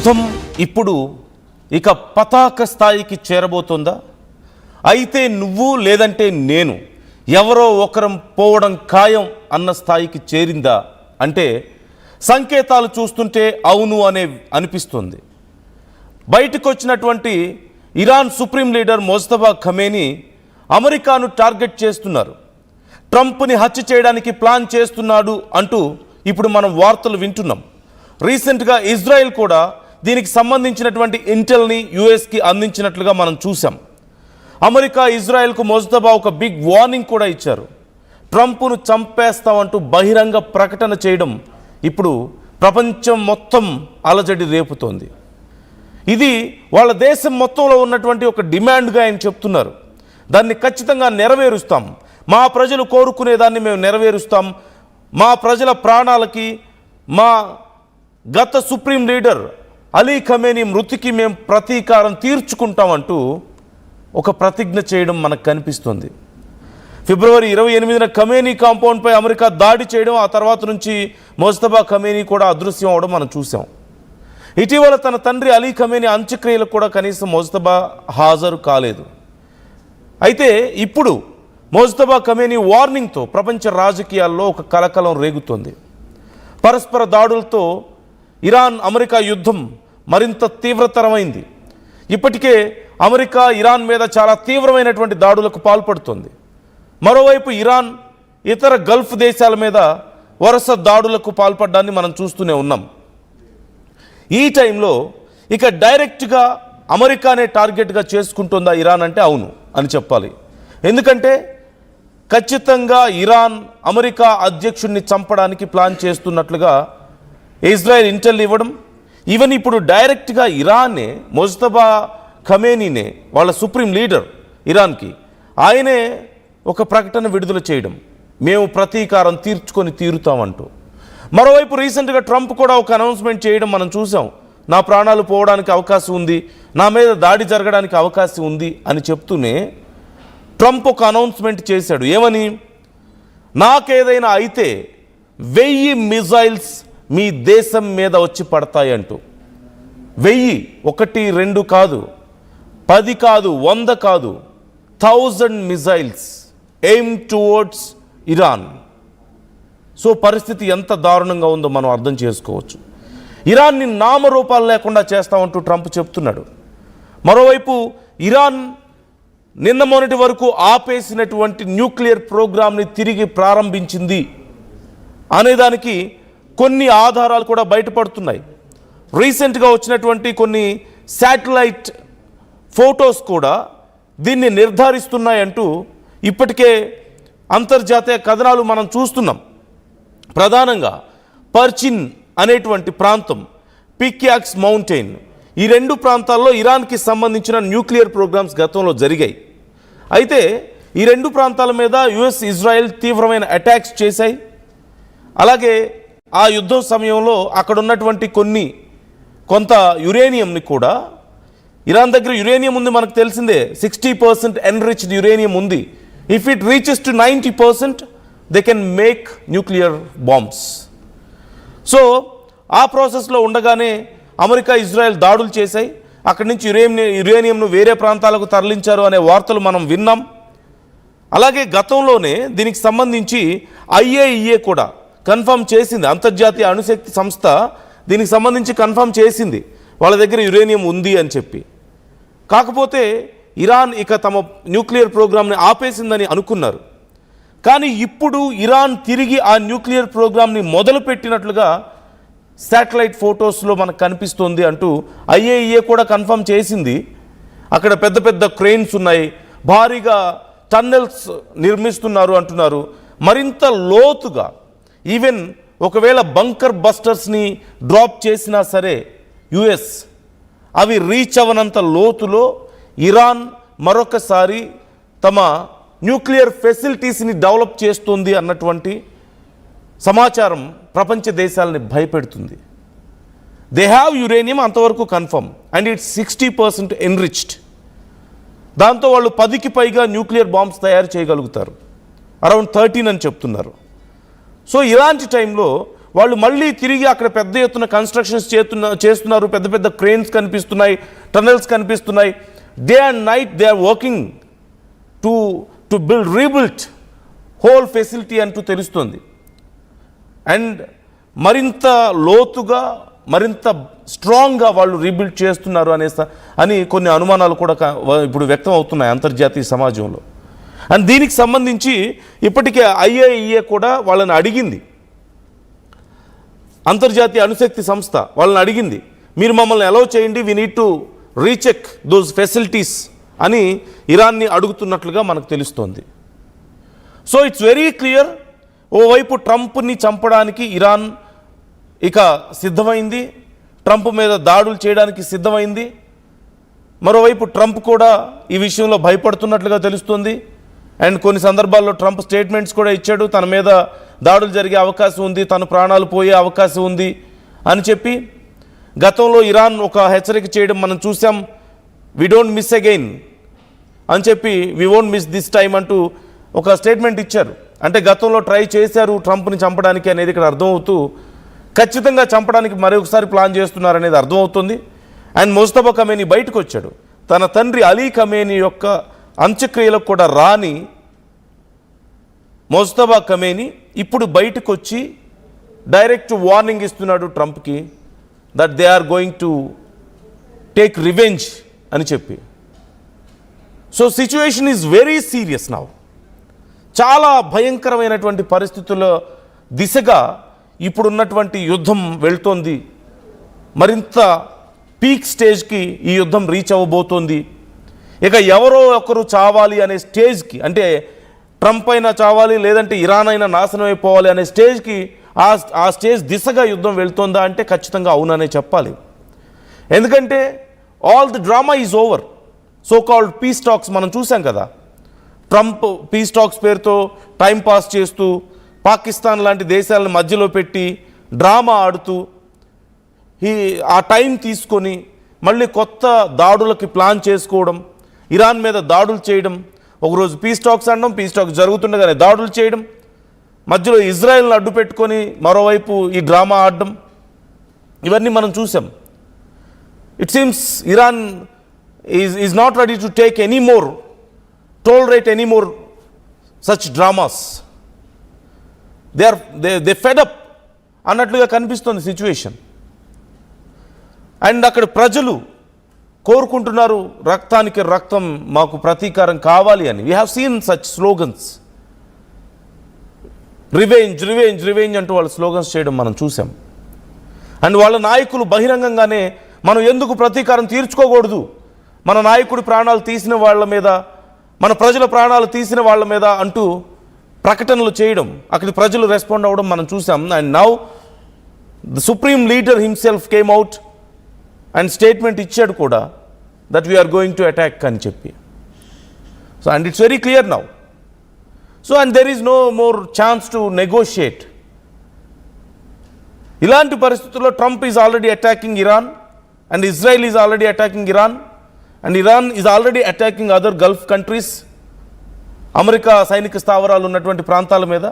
యుద్ధం ఇప్పుడు ఇక పతాక స్థాయికి చేరబోతుందా? అయితే నువ్వు లేదంటే నేను ఎవరో ఒకరం పోవడం ఖాయం అన్న స్థాయికి చేరిందా అంటే సంకేతాలు చూస్తుంటే అవును అనిపిస్తుంది. బయటకు వచ్చినటువంటి Iran supreme leader Mojtaba Khamenei అమెరికాను టార్గెట్ చేస్తున్నారు. ట్రంప్ని హత్య చేయడానికి ప్లాన్ చేస్తున్నాడు అంటూ ఇప్పుడు మనం వార్తలు వింటున్నాం. రీసెంట్గా ఇజ్రాయెల్ కూడా దీనికి సంబంధించినటువంటి ఇంటెల్ని యుఎస్కి అందించినట్లుగా మనం చూసాం. అమెరికా ఇజ్రాయెల్కు మొజ్తబా ఒక బిగ్ వార్నింగ్ కూడా ఇచ్చారు. ట్రంప్ను చంపేస్తామంటూ బహిరంగ ప్రకటన చేయడం ఇప్పుడు ప్రపంచం మొత్తం అలజడి రేపుతోంది. ఇది వాళ్ళ దేశం మొత్తంలో ఉన్నటువంటి ఒక డిమాండ్గా ఆయన చెప్తున్నారు. దాన్ని ఖచ్చితంగా నెరవేరుస్తాం, మా ప్రజలు కోరుకునేదాన్ని మేము నెరవేరుస్తాం, మా ప్రజల ప్రాణాలకి మా గత సుప్రీం లీడర్ అలీ ఖమేనీ మృతికి మేము ప్రతీకారం తీర్చుకుంటామంటూ ఒక ప్రతిజ్ఞ చేయడం మనకు కనిపిస్తుంది. ఫిబ్రవరి 28న ఖమేనీ కాంపౌండ్పై అమెరికా దాడి చేయడం, ఆ తర్వాత నుంచి మొజ్తబా ఖమేనీ కూడా అదృశ్యం అవడం మనం చూసాం. ఇటీవల తన తండ్రి అలీ ఖమేనీ అంత్యక్రియలకు కూడా కనీసం మొజ్తబా హాజరు కాలేదు. అయితే ఇప్పుడు మొజ్తబా ఖమేనీ వార్నింగ్తో ప్రపంచ రాజకీయాల్లో ఒక కలకలం రేగుతోంది. పరస్పర దాడులతో ఇరాన్ అమెరికా యుద్ధం మరింత తీవ్రతరమైంది. ఇప్పటికే అమెరికా ఇరాన్ మీద చాలా తీవ్రమైనటువంటి దాడులకు పాల్పడుతుంది. మరోవైపు ఇరాన్ ఇతర గల్ఫ్ దేశాల మీద వరుస దాడులకు పాల్పడ్డాన్ని మనం చూస్తూనే ఉన్నాం. ఈ టైంలో ఇక డైరెక్ట్గా అమెరికానే టార్గెట్గా చేసుకుంటుందా ఇరాన్ అంటే అవును అని చెప్పాలి. ఎందుకంటే ఖచ్చితంగా ఇరాన్ అమెరికా అధ్యక్షుడిని చంపడానికి ప్లాన్ చేస్తున్నట్లుగా ఇజ్రాయెల్ ఇంటెల్ ఇవ్వడం, ఈవెన్ ఇప్పుడు డైరెక్ట్గా ఇరాన్నే మొజ్తబా ఖమేనీనే వాళ్ళ సుప్రీం లీడర్ ఇరాన్కి ఆయనే ఒక ప్రకటన విడుదల చేయడం, మేము ప్రతీకారం తీరుతామంటూ. మరోవైపు రీసెంట్గా ట్రంప్ కూడా ఒక అనౌన్స్మెంట్ చేయడం మనం చూసాం. నా ప్రాణాలు పోవడానికి అవకాశం ఉంది, నా మీద దాడి జరగడానికి అవకాశం ఉంది అని చెప్తూనే ట్రంప్ ఒక అనౌన్స్మెంట్ చేశాడు. ఏమని? నాకేదైనా అయితే 1000 మిజైల్స్ మీ దేశం మీద వచ్చి పడతాయంటూ. 1000, 1, 2 కాదు, 10 కాదు, 100 కాదు, 1000 missiles aim towards Iran. So పరిస్థితి ఎంత దారుణంగా ఉందో మనం అర్థం చేసుకోవచ్చు. ఇరాన్ని నామరూపాలు లేకుండా చేస్తామంటూ ట్రంప్ చెప్తున్నాడు. మరోవైపు ఇరాన్ నిన్న మొన్నటి వరకు ఆపేసినటువంటి న్యూక్లియర్ ప్రోగ్రామ్ని తిరిగి ప్రారంభించింది అనేదానికి కొన్ని ఆధారాలు కూడా బయటపడుతున్నాయి. రీసెంట్గా వచ్చినటువంటి కొన్ని శాటిలైట్ ఫొటోస్ కూడా దీన్ని నిర్ధారిస్తున్నాయంటూ ఇప్పటికే అంతర్జాతీయ కథనాలు మనం చూస్తున్నాం. ప్రధానంగా పర్చిన్ అనేటువంటి ప్రాంతం, పిక్యాక్స్ మౌంటైన్, ఈ 2 ప్రాంతాల్లో ఇరాన్కి సంబంధించిన న్యూక్లియర్ ప్రోగ్రామ్స్ గతంలో జరిగాయి. అయితే ఈ 2 ప్రాంతాల మీద యుఎస్ ఇజ్రాయెల్ తీవ్రమైన అటాక్స్ చేశాయి. అలాగే ఆ యుద్ధం సమయంలో అక్కడ ఉన్నటువంటి కొంత యురేనియంని కూడా, ఇరాన్ దగ్గర యురేనియం ఉంది మనకు తెలిసిందే, 60% ఎన్రిచ్డ్ యురేనియం ఉంది. If it reaches to 90% they can make nuclear bombs. So ఆ ప్రాసెస్లో ఉండగానే అమెరికా ఇజ్రాయెల్ దాడులు చేశాయి. అక్కడి నుంచి యురేనియంను వేరే ప్రాంతాలకు తరలించారు అనే వార్తలు మనం విన్నాం. అలాగే గతంలోనే దీనికి సంబంధించి IAEA కూడా కన్ఫర్మ్ చేసింది, అంతర్జాతీయ అణుశక్తి సంస్థ దీనికి సంబంధించి కన్ఫర్మ్ చేసింది వాళ్ళ దగ్గర యురేనియం ఉంది అని చెప్పి. కాకపోతే ఇరాన్ ఇక తమ న్యూక్లియర్ ప్రోగ్రామ్ని ఆపేసిందని అనుకున్నారు. కానీ ఇప్పుడు ఇరాన్ తిరిగి ఆ న్యూక్లియర్ ప్రోగ్రామ్ని మొదలుపెట్టినట్లుగా శాటిలైట్ ఫొటోస్లో మనకు కనిపిస్తుంది అంటూ IAEA కూడా కన్ఫర్మ్ చేసింది. అక్కడ పెద్ద పెద్ద క్రెయిన్స్ ఉన్నాయి, భారీగా టన్నెల్స్ నిర్మిస్తున్నారు అంటున్నారు. మరింత లోతుగా ఈవెన్ ఒకవేళ బంకర్ బస్టర్స్ని డ్రాప్ చేసినా సరే యుఎస్ అవి రీచ్ అవనంత లోతులో ఇరాన్ మరొకసారి తమ న్యూక్లియర్ ఫెసిలిటీస్ని డెవలప్ చేస్తుంది అన్నటువంటి సమాచారం ప్రపంచ దేశాలని భయపెడుతుంది. దే హ్యావ్ యురేనియం, అంతవరకు కన్ఫర్మ్, అండ్ ఇట్స్ 60% ఎన్రిచ్డ్. దాంతో వాళ్ళు 10కి పైగా న్యూక్లియర్ బాంబ్స్ తయారు చేయగలుగుతారు, అరౌండ్ 13 అని చెప్తున్నారు. సో ఇలాంటి టైంలో వాళ్ళు మళ్ళీ తిరిగి అక్కడ పెద్ద ఎత్తున కన్స్ట్రక్షన్స్ చేస్తున్నారు. పెద్ద పెద్ద క్రేన్స్ కనిపిస్తున్నాయి, టనల్స్ కనిపిస్తున్నాయి. Day and night they are working to rebuild whole facility అంటూ తెలుస్తుంది. అండ్ మరింత లోతుగా, మరింత స్ట్రాంగ్గా వాళ్ళు రీబిల్డ్ చేస్తున్నారు అని కొన్ని అనుమానాలు కూడా ఇప్పుడు వ్యక్తం అవుతున్నాయి అంతర్జాతీయ సమాజంలో. అండ్ దీనికి సంబంధించి ఇప్పటికే IAEA కూడా వాళ్ళని అడిగింది, అంతర్జాతీయ అణుశక్తి సంస్థ వాళ్ళని అడిగింది, మీరు మమ్మల్ని అలౌ చేయండి, we need to recheck those facilities అని ఇరాన్ని అడుగుతున్నట్లుగా మనకు తెలుస్తోంది. సో ఇట్స్ వెరీ క్లియర్, ఓవైపు ట్రంప్ని చంపడానికి ఇరాన్ ఇక సిద్ధమైంది, ట్రంప్ మీద దాడులు చేయడానికి సిద్ధమైంది. మరోవైపు ట్రంప్ కూడా ఈ విషయంలో భయపడుతున్నట్లుగా తెలుస్తుంది. అండ్ కొన్ని సందర్భాల్లో ట్రంప్ స్టేట్మెంట్స్ కూడా ఇచ్చాడు, తన మీద దాడులు జరిగే అవకాశం ఉంది, తన ప్రాణాలు పోయే అవకాశం ఉంది అని చెప్పి. గతంలో ఇరాన్ ఒక హెచ్చరిక చేయడం మనం చూసాం, వి డోంట్ మిస్ అగైన్ అని చెప్పి, we won't miss this time అంటూ ఒక స్టేట్మెంట్ ఇచ్చారు. అంటే గతంలో ట్రై చేశారు ట్రంప్ని చంపడానికి అనేది ఇక్కడ అర్థమవుతూ, ఖచ్చితంగా చంపడానికి మరొకసారి ప్లాన్ చేస్తున్నారనేది అర్థమవుతుంది. అండ్ ముస్తఫా ఖమేనీ బయటకు వచ్చాడు, తన తండ్రి అలీ ఖమేనీ యొక్క అంత్యక్రియలకు కూడా రాని ముస్తఫా ఖమేనీ ఇప్పుడు బయటకు వచ్చి డైరెక్ట్ వార్నింగ్ ఇస్తున్నాడు ట్రంప్కి, that they are going to take revenge అని చెప్పి. So situation is very serious now. చాలా భయంకరమైనటువంటి పరిస్థితుల దిశగా ఇప్పుడున్నటువంటి యుద్ధం వెళ్తోంది. మరింత పీక్ స్టేజ్కి ఈ యుద్ధం రీచ్ అవ్వబోతోంది. ఇక ఎవరో ఒకరు చావాలి అనే స్టేజ్కి, అంటే ట్రంప్ అయినా చావాలి, లేదంటే ఇరాన్ అయినా నాశనం అయిపోవాలి అనే స్టేజ్కి, ఆ స్టేజ్ దిశగా యుద్ధం వెళ్తోందా అంటే ఖచ్చితంగా అవుననే చెప్పాలి. ఎందుకంటే all the drama is over. So called piece talks మనం చూసాం కదా, ట్రంప్ పీస్ టాక్స్ పేరుతో టైం పాస్ చేస్తూ పాకిస్తాన్ లాంటి దేశాలను మధ్యలో పెట్టి డ్రామా ఆడుతూ ఆ టైం తీసుకొని మళ్ళీ కొత్త దాడులకి ప్లాన్ చేసుకోవడం, ఇరాన్ మీద దాడులు చేయడం, ఒకరోజు పీస్ టాక్స్ అనడం, పీస్ టాక్స్ జరుగుతుండగానే దాడులు చేయడం, మధ్యలో ఇజ్రాయెల్ని అడ్డు పెట్టుకొని మరోవైపు ఈ డ్రామా ఆడడం, ఇవన్నీ మనం చూసాం. It seems Iran is not ready to take any more, tolerate any more such dramas. They fed up అన్నట్లుగా కనిపిస్తుంది సిచ్యువేషన్. అండ్ అక్కడ ప్రజలు కోరుకుంటున్నారు, రక్తానికి రక్తం, మాకు ప్రతీకారం కావాలి అని. We have seen such slogans, revenge revenge revenge అంటూ వాళ్ళు స్లోగన్స్ చేయడం మనం చూసాం. అండ్ వాళ్ళ నాయకులు బహిరంగంగానే మనం ఎందుకు ప్రతీకారం తీర్చుకోకూడదు, మన నాయకుడి ప్రాణాలు తీసిన వాళ్ళ మీద, మన ప్రజల ప్రాణాలు తీసిన వాళ్ళ మీద అంటూ ప్రకటనలు చేయడం, అక్కడి ప్రజలు రెస్పాండ్ అవ్వడం మనం చూసాం. And now the supreme leader himself came out and statement ఇచ్చాడు కూడా, that we're going to attack అని చెప్పి. So and it's very clear now. So and there is no more chance to negotiate. ఇలాంటి పరిస్థితుల్లో Trump is already attacking Iran, and Israel is already attacking Iran, and Iran is already attacking other Gulf countries, America సైనిక స్థావరాలు ఉన్నటువంటి ప్రాంతాల మీద.